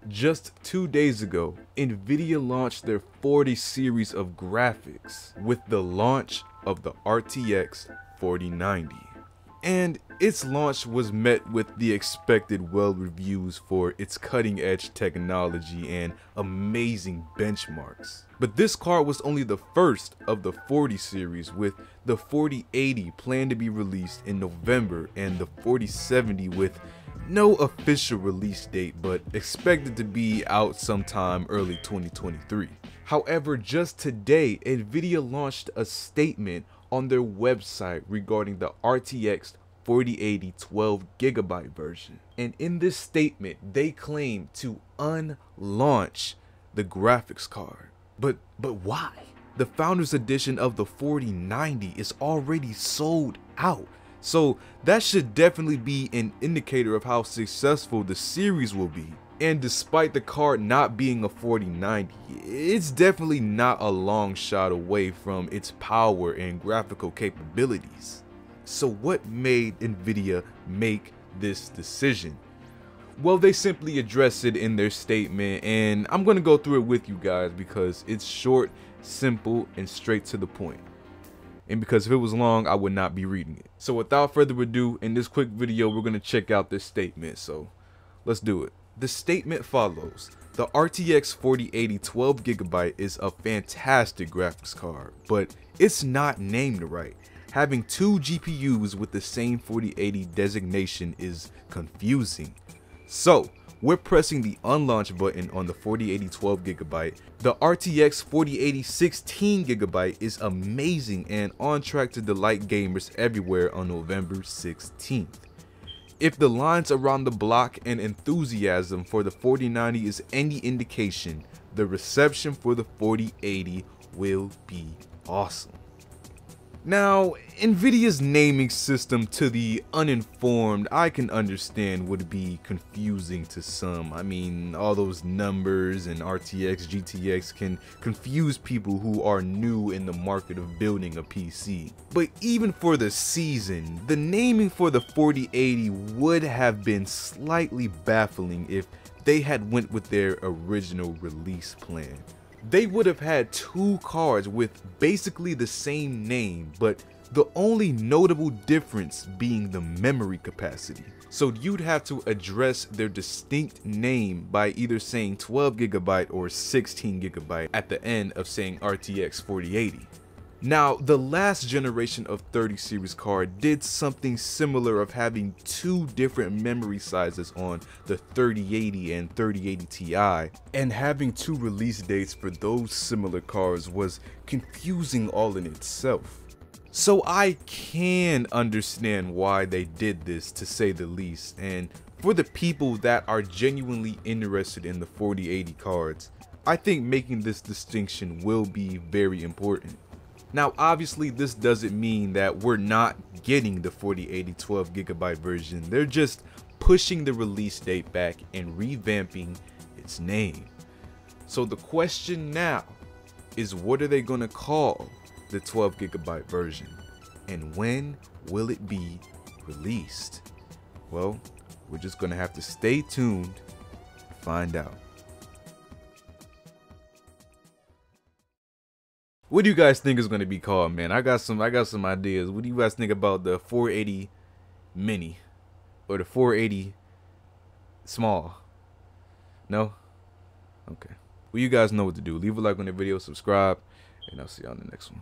Just 2 days ago, NVIDIA launched their 40 series of graphics with the launch of the RTX 4090. And its launch was met with the expected well reviews for its cutting edge technology and amazing benchmarks. But this card was only the first of the 40 series, with the 4080 planned to be released in November and the 4070 with no official release date, but expected to be out sometime early 2023. However, just today, NVIDIA launched a statement on their website regarding the RTX 4080 12GB version. And in this statement, they claim to unlaunch the graphics card. But why? The Founders Edition of the 4090 is already sold out. So that should definitely be an indicator of how successful the series will be. And despite the card not being a 4090, it's definitely not a long shot away from its power and graphical capabilities. So what made NVIDIA make this decision? Well, they simply address it in their statement, and I'm going to go through it with you guys because it's short, simple, and straight to the point. And because if it was long, I would not be reading it. So without further ado, in this quick video, we're going to check out this statement. So let's do it. The statement follows: the RTX 4080 12GB is a fantastic graphics card, but it's not named right. Having two GPUs with the same 4080 designation is confusing. So we're pressing the unlaunch button on the 4080 12GB. The RTX 4080 16GB is amazing and on track to delight gamers everywhere on November 16th. If the lines around the block and enthusiasm for the 4090 is any indication, the reception for the 4080 will be awesome. Now, NVIDIA's naming system, to the uninformed, I can understand would be confusing to some. I mean, all those numbers and RTX, GTX can confuse people who are new in the market of building a PC. But even for the season, the naming for the 4080 would have been slightly baffling if they had went with their original release plan. They would have had two cards with basically the same name, but the only notable difference being the memory capacity. So you'd have to address their distinct name by either saying 12GB or 16GB at the end of saying RTX 4080. Now, the last generation of 30 series card did something similar of having two different memory sizes on the 3080 and 3080 Ti, and having two release dates for those similar cards was confusing all in itself. So I can understand why they did this, to say the least, and for the people that are genuinely interested in the 4080 cards, I think making this distinction will be very important. Now, obviously, this doesn't mean that we're not getting the 4080 12GB version. They're just pushing the release date back and revamping its name. So the question now is, what are they going to call the 12GB version? And when will it be released? Well, we're just going to have to stay tuned to find out. What do you guys think is going to be called, man? I got some ideas. What do you guys think about the 480 mini or the 480 small? No? Okay. Well, you guys know what to do. Leave a like on the video, subscribe, and I'll see you on the next one.